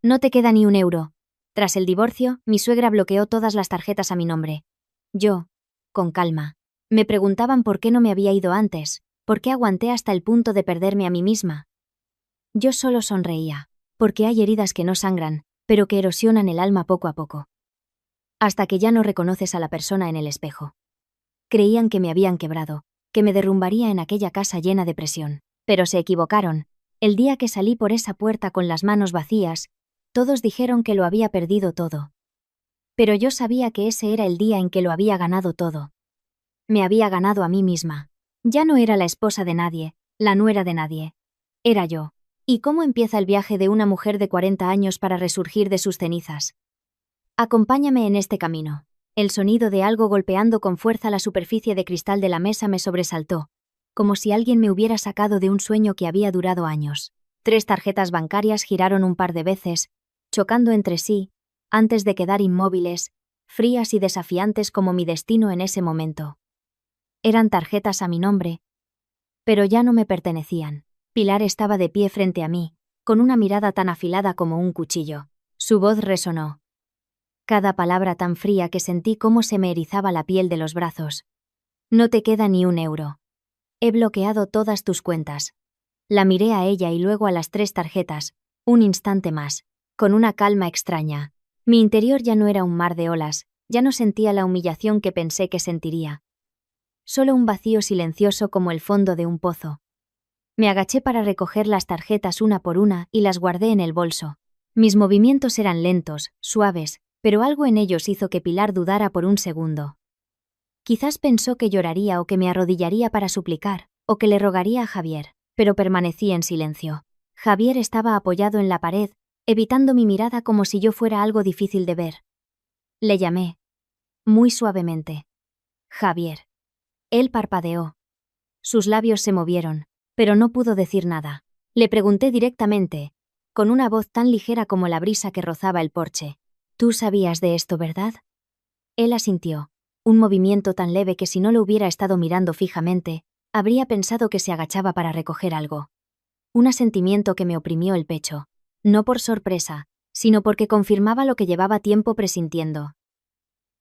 No te queda ni un euro. Tras el divorcio, mi suegra bloqueó todas las tarjetas a mi nombre. Yo, con calma, me preguntaban por qué no me había ido antes, por qué aguanté hasta el punto de perderme a mí misma. Yo solo sonreía, porque hay heridas que no sangran, pero que erosionan el alma poco a poco. Hasta que ya no reconoces a la persona en el espejo. Creían que me habían quebrado, que me derrumbaría en aquella casa llena de presión, pero se equivocaron. El día que salí por esa puerta con las manos vacías, todos dijeron que lo había perdido todo. Pero yo sabía que ese era el día en que lo había ganado todo. Me había ganado a mí misma. Ya no era la esposa de nadie, la nuera de nadie. Era yo. ¿Y cómo empieza el viaje de una mujer de 40 años para resurgir de sus cenizas? Acompáñame en este camino. El sonido de algo golpeando con fuerza la superficie de cristal de la mesa me sobresaltó, como si alguien me hubiera sacado de un sueño que había durado años. 3 tarjetas bancarias giraron un par de veces, chocando entre sí, antes de quedar inmóviles, frías y desafiantes como mi destino en ese momento. Eran tarjetas a mi nombre, pero ya no me pertenecían. Pilar estaba de pie frente a mí, con una mirada tan afilada como un cuchillo. Su voz resonó. Cada palabra tan fría que sentí cómo se me erizaba la piel de los brazos. No te queda ni un euro. He bloqueado todas tus cuentas. La miré a ella y luego a las 3 tarjetas, un instante más, con una calma extraña. Mi interior ya no era un mar de olas, ya no sentía la humillación que pensé que sentiría. Solo un vacío silencioso como el fondo de un pozo. Me agaché para recoger las tarjetas una por una y las guardé en el bolso. Mis movimientos eran lentos, suaves, pero algo en ellos hizo que Pilar dudara por un segundo. Quizás pensó que lloraría o que me arrodillaría para suplicar, o que le rogaría a Javier, pero permanecí en silencio. Javier estaba apoyado en la pared, evitando mi mirada como si yo fuera algo difícil de ver. Le llamé. Muy suavemente. Javier. Él parpadeó. Sus labios se movieron, pero no pudo decir nada. Le pregunté directamente, con una voz tan ligera como la brisa que rozaba el porche. «Tú sabías de esto, ¿verdad?» Él asintió, un movimiento tan leve que si no lo hubiera estado mirando fijamente, habría pensado que se agachaba para recoger algo. Un asentimiento que me oprimió el pecho, no por sorpresa, sino porque confirmaba lo que llevaba tiempo presintiendo.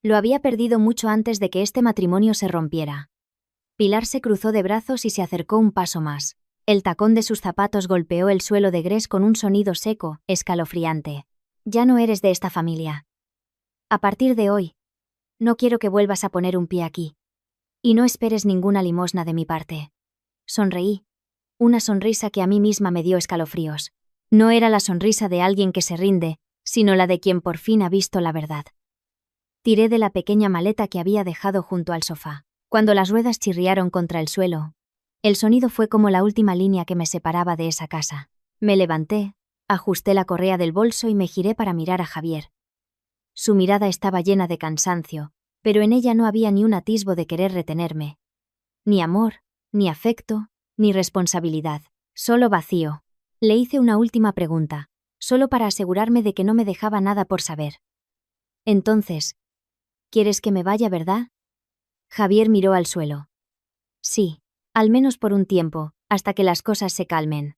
Lo había perdido mucho antes de que este matrimonio se rompiera. Pilar se cruzó de brazos y se acercó un paso más. El tacón de sus zapatos golpeó el suelo de gres con un sonido seco, escalofriante. «Ya no eres de esta familia. A partir de hoy, no quiero que vuelvas a poner un pie aquí. Y no esperes ninguna limosna de mi parte». Sonreí. Una sonrisa que a mí misma me dio escalofríos. No era la sonrisa de alguien que se rinde, sino la de quien por fin ha visto la verdad. Tiré de la pequeña maleta que había dejado junto al sofá. Cuando las ruedas chirriaron contra el suelo, el sonido fue como la última línea que me separaba de esa casa. Me levanté, ajusté la correa del bolso y me giré para mirar a Javier. Su mirada estaba llena de cansancio, pero en ella no había ni un atisbo de querer retenerme. Ni amor, ni afecto, ni responsabilidad, solo vacío. Le hice una última pregunta, solo para asegurarme de que no me dejaba nada por saber. Entonces, ¿quieres que me vaya, verdad? Javier miró al suelo. Sí, al menos por un tiempo, hasta que las cosas se calmen.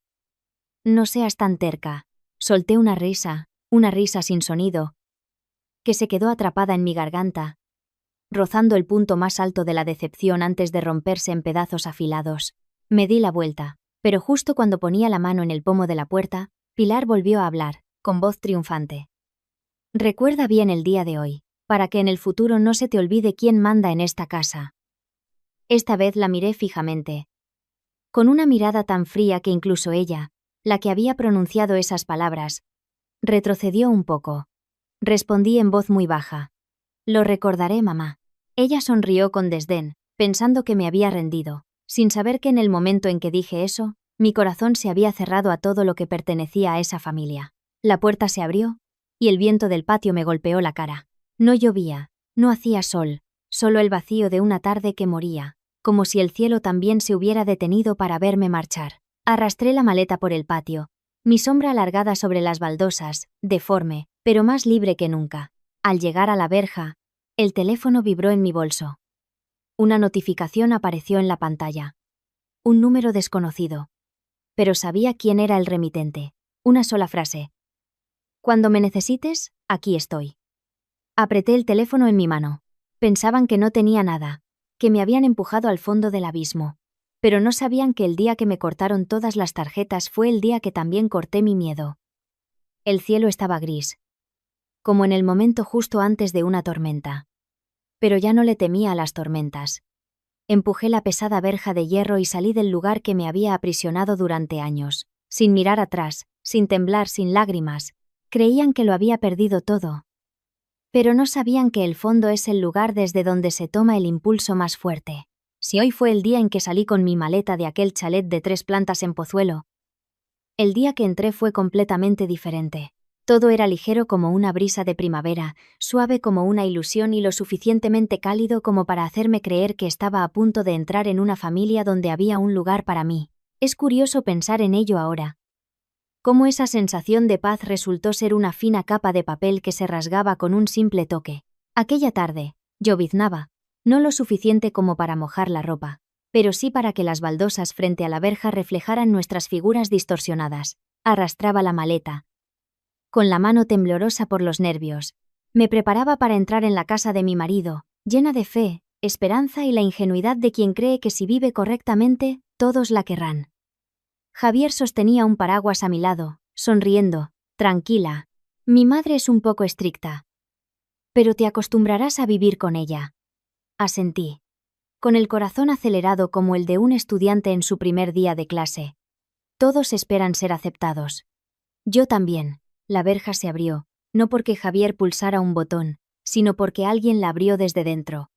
No seas tan terca. Solté una risa sin sonido, que se quedó atrapada en mi garganta, rozando el punto más alto de la decepción antes de romperse en pedazos afilados. Me di la vuelta, pero justo cuando ponía la mano en el pomo de la puerta, Pilar volvió a hablar, con voz triunfante. Recuerda bien el día de hoy, para que en el futuro no se te olvide quién manda en esta casa. Esta vez la miré fijamente, con una mirada tan fría que incluso ella, la que había pronunciado esas palabras, retrocedió un poco. Respondí en voz muy baja. Lo recordaré, mamá. Ella sonrió con desdén, pensando que me había rendido, sin saber que en el momento en que dije eso, mi corazón se había cerrado a todo lo que pertenecía a esa familia. La puerta se abrió, y el viento del patio me golpeó la cara. No llovía, no hacía sol, solo el vacío de una tarde que moría, como si el cielo también se hubiera detenido para verme marchar. Arrastré la maleta por el patio, mi sombra alargada sobre las baldosas, deforme, pero más libre que nunca. Al llegar a la verja, el teléfono vibró en mi bolso. Una notificación apareció en la pantalla. Un número desconocido. Pero sabía quién era el remitente. Una sola frase. Cuando me necesites, aquí estoy. Apreté el teléfono en mi mano. Pensaban que no tenía nada, que me habían empujado al fondo del abismo. Pero no sabían que el día que me cortaron todas las tarjetas fue el día que también corté mi miedo. El cielo estaba gris, como en el momento justo antes de una tormenta. Pero ya no le temía a las tormentas. Empujé la pesada verja de hierro y salí del lugar que me había aprisionado durante años, sin mirar atrás, sin temblar, sin lágrimas. Creían que lo había perdido todo. Pero no sabían que el fondo es el lugar desde donde se toma el impulso más fuerte. Si hoy fue el día en que salí con mi maleta de aquel chalet de 3 plantas en Pozuelo, el día que entré fue completamente diferente. Todo era ligero como una brisa de primavera, suave como una ilusión y lo suficientemente cálido como para hacerme creer que estaba a punto de entrar en una familia donde había un lugar para mí. Es curioso pensar en ello ahora. Cómo esa sensación de paz resultó ser una fina capa de papel que se rasgaba con un simple toque. Aquella tarde, lloviznaba, no lo suficiente como para mojar la ropa, pero sí para que las baldosas frente a la verja reflejaran nuestras figuras distorsionadas. Arrastraba la maleta, con la mano temblorosa por los nervios. Me preparaba para entrar en la casa de mi marido, llena de fe, esperanza y la ingenuidad de quien cree que si vive correctamente, todos la querrán. Javier sostenía un paraguas a mi lado, sonriendo, tranquila. Mi madre es un poco estricta. Pero te acostumbrarás a vivir con ella. Asentí, con el corazón acelerado como el de un estudiante en su primer día de clase. Todos esperan ser aceptados. Yo también. La verja se abrió, no porque Javier pulsara un botón, sino porque alguien la abrió desde dentro.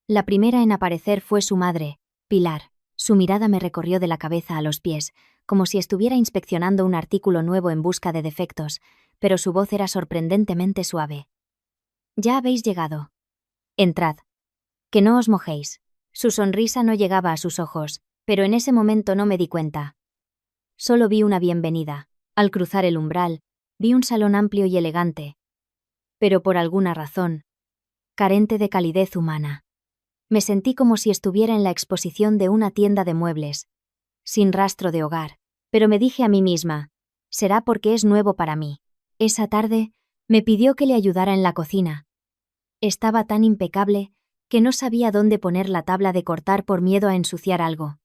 La primera en aparecer fue su madre, Pilar. Su mirada me recorrió de la cabeza a los pies, como si estuviera inspeccionando un artículo nuevo en busca de defectos, pero su voz era sorprendentemente suave. Ya habéis llegado. Entrad. Que no os mojéis. Su sonrisa no llegaba a sus ojos, pero en ese momento no me di cuenta. Solo vi una bienvenida. Al cruzar el umbral, vi un salón amplio y elegante, pero por alguna razón, carente de calidez humana. Me sentí como si estuviera en la exposición de una tienda de muebles, sin rastro de hogar, pero me dije a mí misma, será porque es nuevo para mí. Esa tarde, me pidió que le ayudara en la cocina. Estaba tan impecable que no sabía dónde poner la tabla de cortar por miedo a ensuciar algo.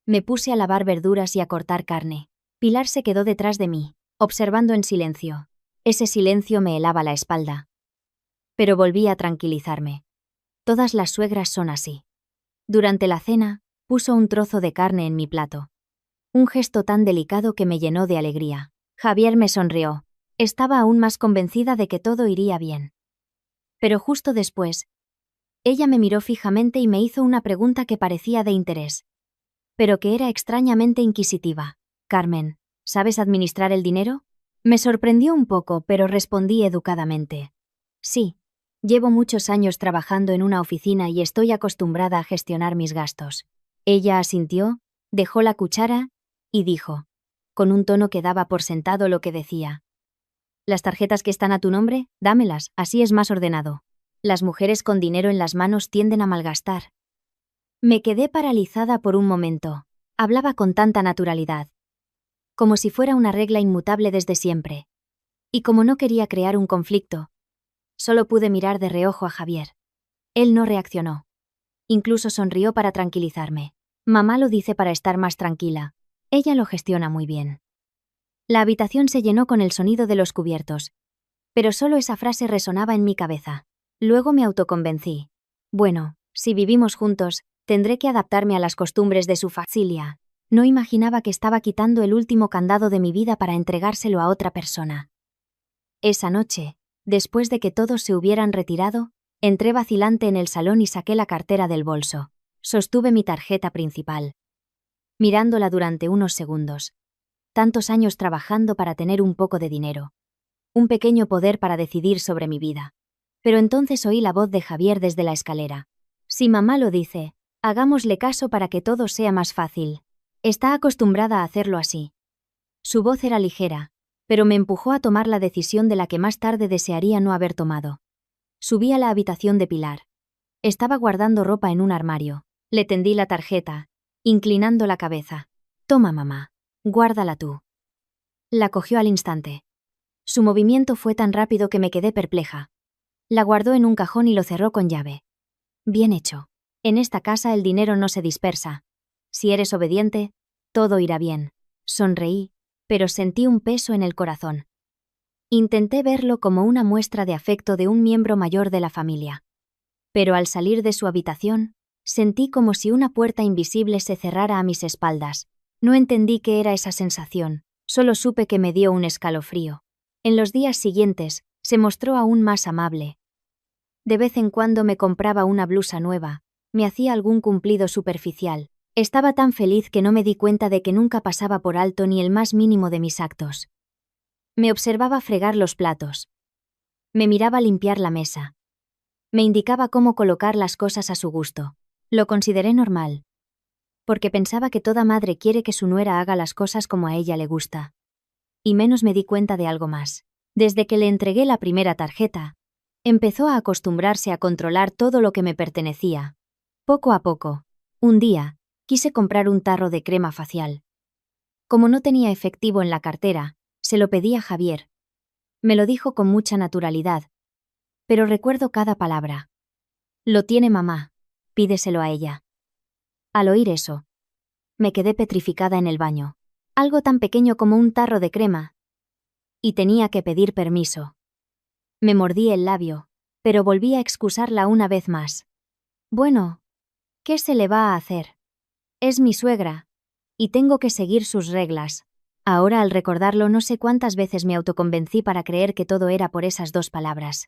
Me puse a lavar verduras y a cortar carne. Pilar se quedó detrás de mí, observando en silencio. Ese silencio me helaba la espalda. Pero volví a tranquilizarme. Todas las suegras son así. Durante la cena, puso un trozo de carne en mi plato. Un gesto tan delicado que me llenó de alegría. Javier me sonrió. Estaba aún más convencida de que todo iría bien. Pero justo después, ella me miró fijamente y me hizo una pregunta que parecía de interés, pero que era extrañamente inquisitiva. Carmen, ¿sabes administrar el dinero? Me sorprendió un poco, pero respondí educadamente. Sí, llevo muchos años trabajando en una oficina y estoy acostumbrada a gestionar mis gastos. Ella asintió, dejó la cuchara y dijo, con un tono que daba por sentado lo que decía. Las tarjetas que están a tu nombre, dámelas, así es más ordenado. Las mujeres con dinero en las manos tienden a malgastar. Me quedé paralizada por un momento. Hablaba con tanta naturalidad, como si fuera una regla inmutable desde siempre. Y como no quería crear un conflicto, solo pude mirar de reojo a Javier. Él no reaccionó. Incluso sonrió para tranquilizarme. Mamá lo dice para estar más tranquila. Ella lo gestiona muy bien. La habitación se llenó con el sonido de los cubiertos, pero solo esa frase resonaba en mi cabeza. Luego me autoconvencí. Bueno, si vivimos juntos, tendré que adaptarme a las costumbres de su familia. No imaginaba que estaba quitando el último candado de mi vida para entregárselo a otra persona. Esa noche, después de que todos se hubieran retirado, entré vacilante en el salón y saqué la cartera del bolso. Sostuve mi tarjeta principal, mirándola durante unos segundos. Tantos años trabajando para tener un poco de dinero. Un pequeño poder para decidir sobre mi vida. Pero entonces oí la voz de Javier desde la escalera. Si mamá lo dice, hagámosle caso para que todo sea más fácil. Está acostumbrada a hacerlo así. Su voz era ligera, pero me empujó a tomar la decisión de la que más tarde desearía no haber tomado. Subí a la habitación de Pilar. Estaba guardando ropa en un armario. Le tendí la tarjeta, inclinando la cabeza. Toma, mamá, guárdala tú. La cogió al instante. Su movimiento fue tan rápido que me quedé perpleja. La guardó en un cajón y lo cerró con llave. Bien hecho. En esta casa el dinero no se dispersa. Si eres obediente, todo irá bien. Sonreí, pero sentí un peso en el corazón. Intenté verlo como una muestra de afecto de un miembro mayor de la familia. Pero al salir de su habitación, sentí como si una puerta invisible se cerrara a mis espaldas. No entendí qué era esa sensación, solo supe que me dio un escalofrío. En los días siguientes, se mostró aún más amable. De vez en cuando me compraba una blusa nueva, me hacía algún cumplido superficial. Estaba tan feliz que no me di cuenta de que nunca pasaba por alto ni el más mínimo de mis actos. Me observaba fregar los platos. Me miraba limpiar la mesa. Me indicaba cómo colocar las cosas a su gusto. Lo consideré normal. Porque pensaba que toda madre quiere que su nuera haga las cosas como a ella le gusta. Y menos me di cuenta de algo más. Desde que le entregué la primera tarjeta, empezó a acostumbrarse a controlar todo lo que me pertenecía. Poco a poco. Un día, quise comprar un tarro de crema facial. Como no tenía efectivo en la cartera, se lo pedí a Javier. Me lo dijo con mucha naturalidad. Pero recuerdo cada palabra. Lo tiene mamá. Pídeselo a ella. Al oír eso, me quedé petrificada en el baño. Algo tan pequeño como un tarro de crema. Y tenía que pedir permiso. Me mordí el labio, pero volví a excusarla una vez más. Bueno, ¿qué se le va a hacer? Es mi suegra, y tengo que seguir sus reglas. Ahora al recordarlo no sé cuántas veces me autoconvencí para creer que todo era por esas 2 palabras.